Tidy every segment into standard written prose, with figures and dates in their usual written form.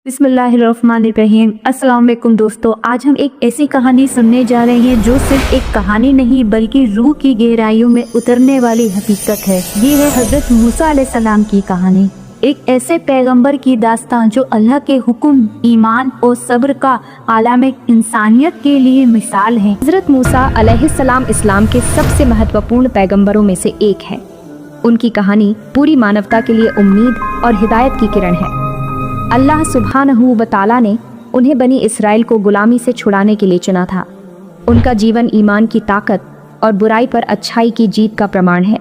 बिस्मिल्लाहिर्रहमानिर्रहीम। अस्सलाम वालेकुम दोस्तों, आज हम एक ऐसी कहानी सुनने जा रहे हैं जो सिर्फ एक कहानी नहीं बल्कि रूह की गहराइयों में उतरने वाली हकीकत है। ये है हजरत मूसा अलैहिस्सलाम की कहानी, एक ऐसे पैगंबर की दास्तान जो अल्लाह के हुक्म, ईमान और सब्र का आलम इंसानियत के लिए मिसाल है। हजरत मूसा अलैहिस्सलाम इस्लाम के सबसे महत्वपूर्ण पैगंबरों में से एक है। उनकी कहानी पूरी मानवता के लिए उम्मीद और हिदायत की किरण है। अल्लाह सुब्हानहू व तआला ने उन्हें बनी इसराइल को गुलामी से छुड़ाने के लिए चुना था। उनका जीवन ईमान की ताकत और बुराई पर अच्छाई की जीत का प्रमाण है।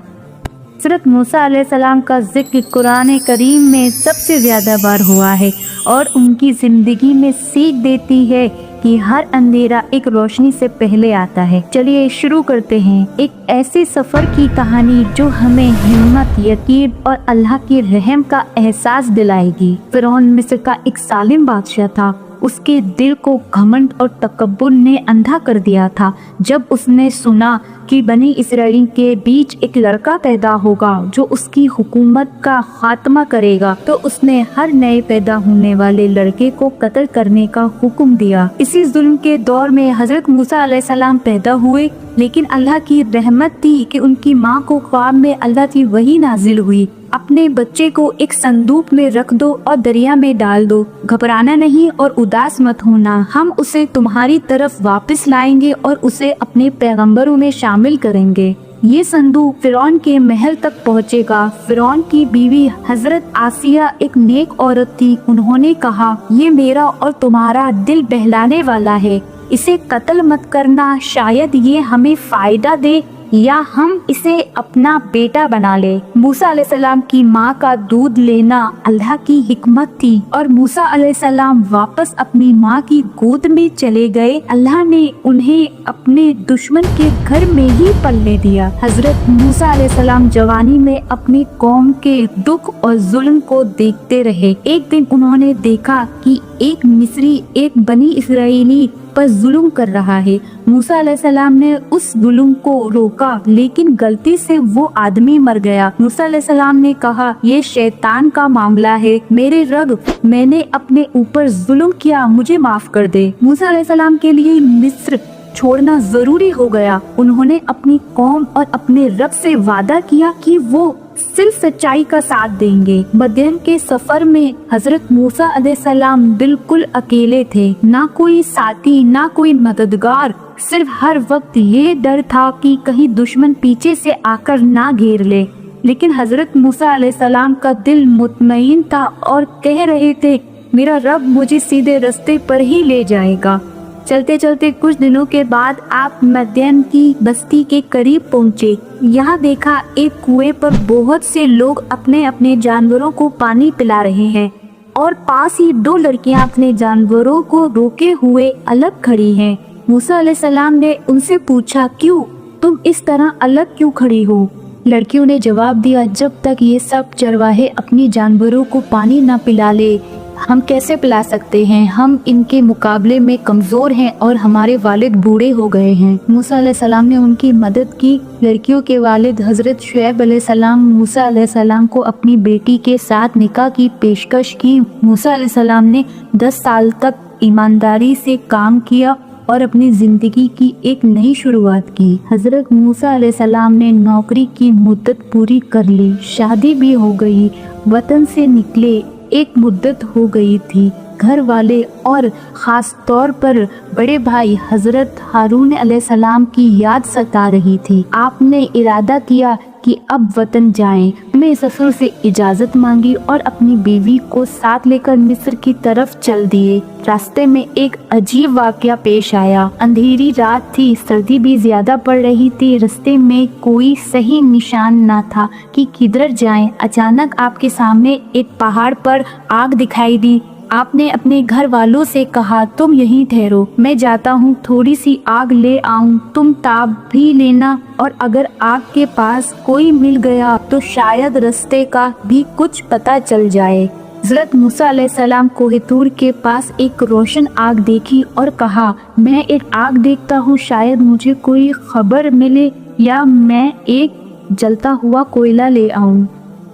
हज़रत मूसा अलैहिस्सलाम का जिक्र कुरान करीम में सबसे ज़्यादा बार हुआ है और उनकी ज़िंदगी में सीख देती है कि हर अंधेरा एक रोशनी से पहले आता है। चलिए शुरू करते हैं एक ऐसे सफ़र की कहानी जो हमें हिम्मत, यकीन और अल्लाह की रहम का एहसास दिलाएगी। फिरौन मिस्र का एक जालिम बादशाह था। उसके दिल को घमंड और तकब्बुर ने अंधा कर दिया था। जब उसने सुना कि बनी इसराइल के बीच एक लड़का पैदा होगा जो उसकी हुकूमत का खात्मा करेगा, तो उसने हर नए पैदा होने वाले लड़के को कत्ल करने का हुक्म दिया। इसी जुल्म के दौर में हजरत मूसा अलैहिस्सलाम पैदा हुए, लेकिन अल्लाह की रहमत थी कि उनकी माँ को ख्वाब में अल्लाह की वही नाजिल हुई, अपने बच्चे को एक संदूक में रख दो और दरिया में डाल दो। घबराना नहीं और उदास मत होना, हम उसे तुम्हारी तरफ वापस लाएंगे और उसे अपने पैगंबरों में शामिल करेंगे। ये संदूक फिरौन के महल तक पहुँचेगा। फिरौन की बीवी हजरत आसिया एक नेक औरत थी। उन्होंने कहा, ये मेरा और तुम्हारा दिल बहलाने वाला है, इसे कत्ल मत करना, शायद ये हमें फायदा दे या हम इसे अपना बेटा बना ले। मूसा अलैहिस्सलाम की माँ का दूध लेना अल्लाह की हिकमत थी और मूसा अलैहिस्सलाम वापस अपनी माँ की गोद में चले गए। अल्लाह ने उन्हें अपने दुश्मन के घर में ही पलने दिया। हजरत मूसा अलैहिस्सलाम जवानी में अपनी कौम के दुख और जुल्म को देखते रहे। एक दिन उन्होंने देखा कि एक मिस्री एक बनी इसराइली पर जुल्म कर रहा है। मूसा अलैहिस्सलाम ने उस जुल्म को रोका, लेकिन गलती से वो आदमी मर गया। मूसा अलैहिस्सलाम ने कहा, ये शैतान का मामला है, मेरे रब, मैंने अपने ऊपर जुल्म किया, मुझे माफ कर दे। मूसा अलैहिस्सलाम के लिए मिस्र छोड़ना जरूरी हो गया। उन्होंने अपनी कौम और अपने रब से वादा किया कि वो सिर्फ सच्चाई का साथ देंगे। मदीन के सफर में हजरत मूसा अलैहिस्सलाम बिल्कुल अकेले थे, ना कोई साथी, ना कोई मददगार। सिर्फ हर वक्त ये डर था कि कहीं दुश्मन पीछे से आकर ना घेर ले। लेकिन हजरत मूसा अलैहिस्सलाम का दिल मुतमईन था और कह रहे थे, मेरा रब मुझे सीधे रास्ते पर ही ले जाएगा। चलते चलते कुछ दिनों के बाद आप मदीन की बस्ती के करीब पहुँचे। यहाँ देखा एक कुएं पर बहुत से लोग अपने अपने जानवरों को पानी पिला रहे हैं और पास ही दो लड़कियाँ अपने जानवरों को रोके हुए अलग खड़ी हैं। मूसा अलैहिस्सलाम ने उनसे पूछा, क्यों तुम इस तरह अलग क्यों खड़ी हो? लड़कियों ने जवाब दिया, जब तक ये सब चरवाहे अपनी जानवरों को पानी न पिला ले, हम कैसे पिला सकते हैं? हम इनके मुकाबले में कमज़ोर हैं और हमारे वालिद बूढ़े हो गए हैं। मूसा अलैहिस्सलाम ने उनकी मदद की। लड़कियों के वालिद हज़रत शुएब अलैहिस्सलाम मूसा अलैहिस्सलाम को अपनी बेटी के साथ निकाह की पेशकश की। मूसा अलैहिस्सलाम ने 10 साल तक ईमानदारी से काम किया और अपनी ज़िंदगी की एक नई शुरुआत की। हज़रत मूसा अलैहिस्सलाम ने नौकरी की मुद्दत पूरी कर ली, शादी भी हो गई, वतन से निकले एक मुद्दत हो गई थी। घर वाले और ख़ास तौर पर बड़े भाई हज़रत हारून अलैहिस्सलाम की याद सता रही थी। आपने इरादा किया कि अब वतन जाएं। मैं ससुर से इजाज़त मांगी और अपनी बीवी को साथ लेकर मिस्र की तरफ चल दिए। रास्ते में एक अजीब वाक़या पेश आया। अंधेरी रात थी, सर्दी भी ज़्यादा पड़ रही थी। रास्ते में कोई सही निशान न था कि किधर जाएं। अचानक आपके सामने एक पहाड़ पर आग दिखाई दी। आपने अपने घर वालों से कहा, तुम यहीं ठहरो, मैं जाता हूँ, थोड़ी सी आग ले आऊँ, तुम ताप भी लेना, और अगर आग के पास कोई मिल गया तो शायद रास्ते का भी कुछ पता चल जाए। हज़रत मूसा अलैहिस्सलाम कोहे तूर के पास एक रोशन आग देखी और कहा, मैं एक आग देखता हूँ, शायद मुझे कोई खबर मिले या मैं एक जलता हुआ कोयला ले आऊँ।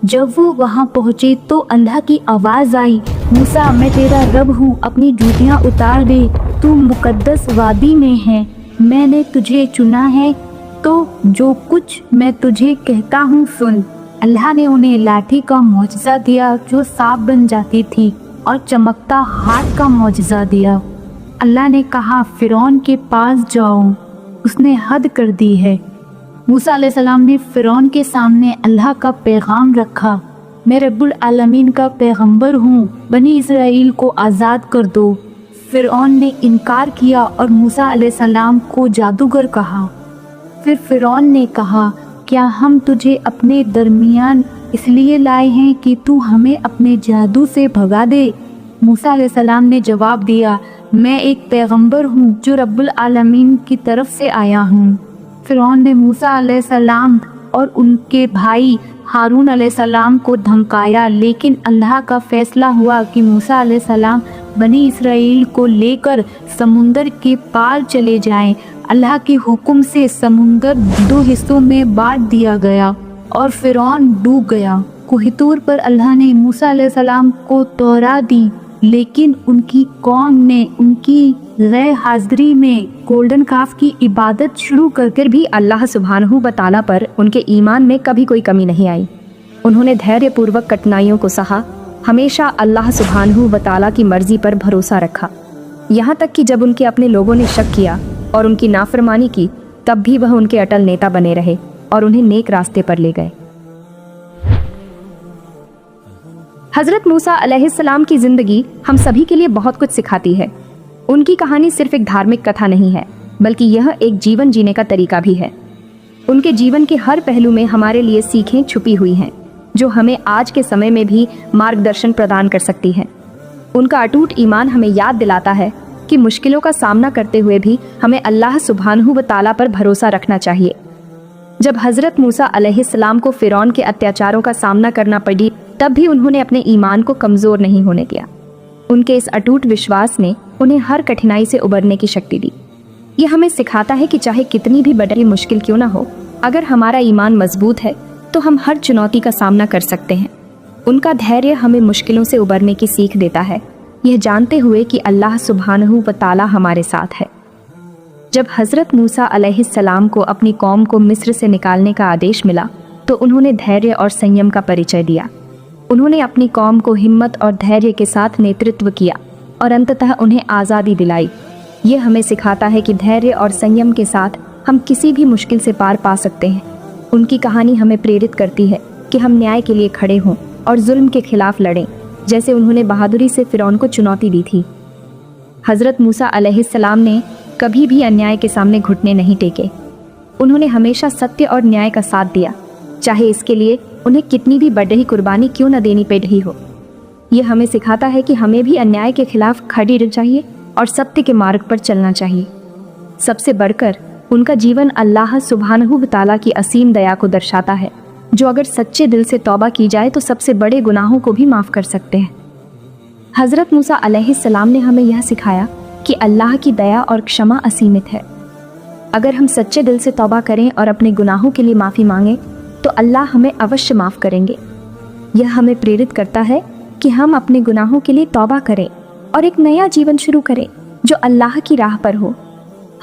जब वो वहाँ पहुँचे तो अल्लाह की आवाज़ आई, मूसा मैं तेरा रब हूँ, अपनी जूतियाँ उतार दे, तू मुकद्दस वादी में है, मैंने तुझे चुना है, तो जो कुछ मैं तुझे कहता हूँ सुन। अल्लाह ने उन्हें लाठी का मौजज़ा दिया जो सांप बन जाती थी और चमकता हाथ का मौजज़ा दिया। अल्लाह ने कहा फ़िरौन के पास जाओ, उसने हद कर दी है। मूसा अलैहिस्सलाम ने फ़िरौन के सामने अल्लाह का पैगाम रखा, मैं रब्बुल आलमीन का पैगंबर हूँ, बनी इसराइल को आज़ाद कर दो। फ़िरौन ने इनकार किया और मूसा अलैहिस्सलाम को जादूगर कहा। फिर फ़िरौन ने कहा, क्या हम तुझे अपने दरमियान इसलिए लाए हैं कि तू हमें अपने जादू से भगा दे? मूसा अलैहिस्सलाम ने जवाब दिया, मैं एक पैगंबर हूँ जो रब्बुल आलमीन की तरफ से आया हूँ। फ़िरौन ने मूसा अलैहिस्सलाम और उनके भाई हारून अलैहिस्सलाम को धमकाया, लेकिन अल्लाह का फैसला हुआ कि मूसा अलैहिस्सलाम बनी इसराइल को लेकर समुंदर के पार चले जाएं। अल्लाह के हुक्म से समुंदर 2 हिस्सों में बांट दिया गया और फ़िरौन डूब गया। कोह तूर पर अल्लाह ने मूसा अलैहिस्सलाम को तौरात दी, लेकिन उनकी कौम ने उनकी गैर हाज़िरी में गोल्डन काफ की इबादत शुरू कर भी अल्लाह सुब्हानहू व तआला पर उनके ईमान में कभी कोई कमी नहीं आई। उन्होंने धैर्यपूर्वक कठिनाइयों को सहा, हमेशा अल्लाह सुब्हानहू व तआला की मर्जी पर भरोसा रखा। यहाँ तक कि जब उनके अपने लोगों ने शक किया और उनकी नाफरमानी की, तब भी वह उनके अटल नेता बने रहे और उन्हें नेक रास्ते पर ले गए। हज़रत मूसा अलैहिस्सलाम की ज़िंदगी हम सभी के लिए बहुत कुछ सिखाती है। उनकी कहानी सिर्फ एक धार्मिक कथा नहीं है, बल्कि यह एक जीवन जीने का तरीका भी है। उनके जीवन के हर पहलू में हमारे लिए सीखें छुपी हुई हैं, जो हमें आज के समय में भी मार्गदर्शन प्रदान कर सकती हैं। उनका अटूट ईमान हमें याद दिलाता है कि मुश्किलों का सामना करते हुए भी हमें अल्लाह सुब्हानहू व तआला पर भरोसा रखना चाहिए। जब हज़रत मूसा अलैहिस्सलाम को फ़िरौन के अत्याचारों का सामना करना पड़ी, तब भी उन्होंने अपने ईमान को कमज़ोर नहीं होने दिया। उनके इस अटूट विश्वास ने उन्हें हर कठिनाई से उबरने की शक्ति दी। यह हमें सिखाता है कि चाहे कितनी भी बड़ी मुश्किल क्यों ना हो, अगर हमारा ईमान मजबूत है तो हम हर चुनौती का सामना कर सकते हैं। उनका धैर्य हमें मुश्किलों से उबरने की सीख देता है, यह जानते हुए कि अल्लाह सुब्हानहू व तआला हमारे साथ है। जब हज़रत मूसा अलैहिस्सलाम को अपनी कौम को मिस्र से निकालने का आदेश मिला, तो उन्होंने धैर्य और संयम का परिचय दिया। उन्होंने अपनी कौम को हिम्मत और धैर्य के साथ नेतृत्व किया और अंततः उन्हें आज़ादी दिलाई। ये हमें सिखाता है कि धैर्य और संयम के साथ हम किसी भी मुश्किल से पार पा सकते हैं। उनकी कहानी हमें प्रेरित करती है कि हम न्याय के लिए खड़े हों और जुल्म के खिलाफ लड़ें, जैसे उन्होंने बहादुरी से फ़िरौन को चुनौती दी थी। हज़रत मूसा अलैहिस्सलाम ने कभी भी अन्याय के सामने घुटने नहीं टेके। उन्होंने हमेशा सत्य और न्याय का साथ दिया, चाहे इसके लिए उन्हें कितनी भी बड़ी कुर्बानी क्यों न देनी पड़ रही हो। यह हमें सिखाता है कि हमें भी अन्याय के खिलाफ खड़ी रहना चाहिए और सत्य के मार्ग पर चलना चाहिए। सबसे बढ़कर उनका जीवन अल्लाह सुब्हानहू व तआला की असीम दया को दर्शाता है, जो अगर सच्चे दिल से तौबा की जाए तो सबसे बड़े गुनाहों को भी माफ़ कर सकते हैं। हज़रत मूसा अलैहिस्सलाम ने हमें यह सिखाया कि अल्लाह की दया और क्षमा असीमित है। अगर हम सच्चे दिल से तौबा करें और अपने गुनाहों के लिए माफ़ी मांगें तो अल्लाह हमें अवश्य माफ़ करेंगे। यह हमें प्रेरित करता है कि हम अपने गुनाहों के लिए तौबा करें और एक नया जीवन शुरू करें जो अल्लाह की राह पर हो।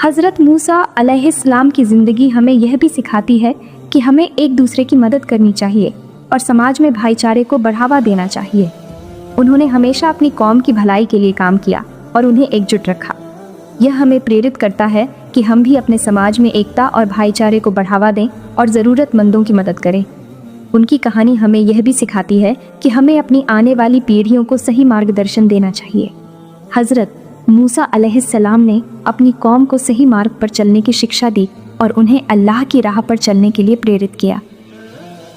हज़रत मूसा अलैहिस्सलाम की ज़िंदगी हमें यह भी सिखाती है कि हमें एक दूसरे की मदद करनी चाहिए और समाज में भाईचारे को बढ़ावा देना चाहिए। उन्होंने हमेशा अपनी कौम की भलाई के लिए काम किया और उन्हें एकजुट रखा। यह हमें प्रेरित करता है कि हम भी अपने समाज में एकता और भाईचारे को बढ़ावा दें और ज़रूरतमंदों की मदद करें। उनकी कहानी हमें यह भी सिखाती है कि हमें अपनी आने वाली पीढ़ियों को सही मार्गदर्शन देना चाहिए। हज़रत मूसा अलैहिस्सलाम ने अपनी कौम को सही मार्ग पर चलने की शिक्षा दी और उन्हें अल्लाह की राह पर चलने के लिए प्रेरित किया।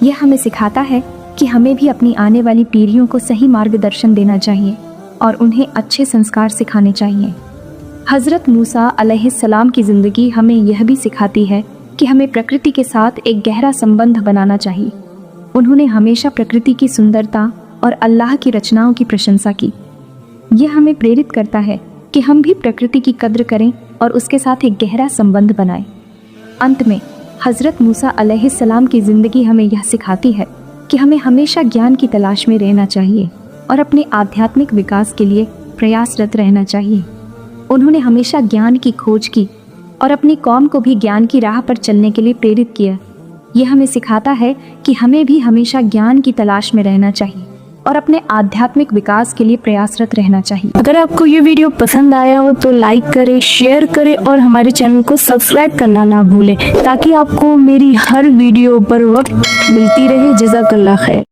यह हमें सिखाता है कि हमें भी अपनी आने वाली पीढ़ियों को सही मार्गदर्शन देना चाहिए और उन्हें अच्छे संस्कार सिखाने चाहिए। हज़रत मूसा अलैहिस्सलाम की ज़िंदगी हमें यह भी सिखाती है कि हमें प्रकृति के साथ एक गहरा संबंध बनाना चाहिए। उन्होंने हमेशा प्रकृति की सुंदरता और अल्लाह की रचनाओं की प्रशंसा की। यह हमें प्रेरित करता है कि हम भी प्रकृति की कद्र करें और उसके साथ एक गहरा संबंध बनाएं। अंत में हज़रत मूसा अलैहिस्सलाम की ज़िंदगी हमें यह सिखाती है کہ ہمیں ہمیشہ ज्ञान की तलाश में रहना चाहिए और अपने आध्यात्मिक विकास के लिए प्रयासरत रहना चाहिए। उन्होंने हमेशा ज्ञान की खोज की और अपनी कौम को भी ज्ञान की राह पर चलने के लिए प्रेरित किया। यह हमें सिखाता है कि हमें भी हमेशा ज्ञान की तलाश में रहना चाहिए और अपने आध्यात्मिक विकास के लिए प्रयासरत रहना चाहिए। अगर आपको ये वीडियो पसंद आया हो तो लाइक करें, शेयर करें और हमारे चैनल को सब्सक्राइब करना ना भूलें ताकि आपको मेरी हर वीडियो पर वक्त मिलती रहे। जज़ाकल्लाह खैर।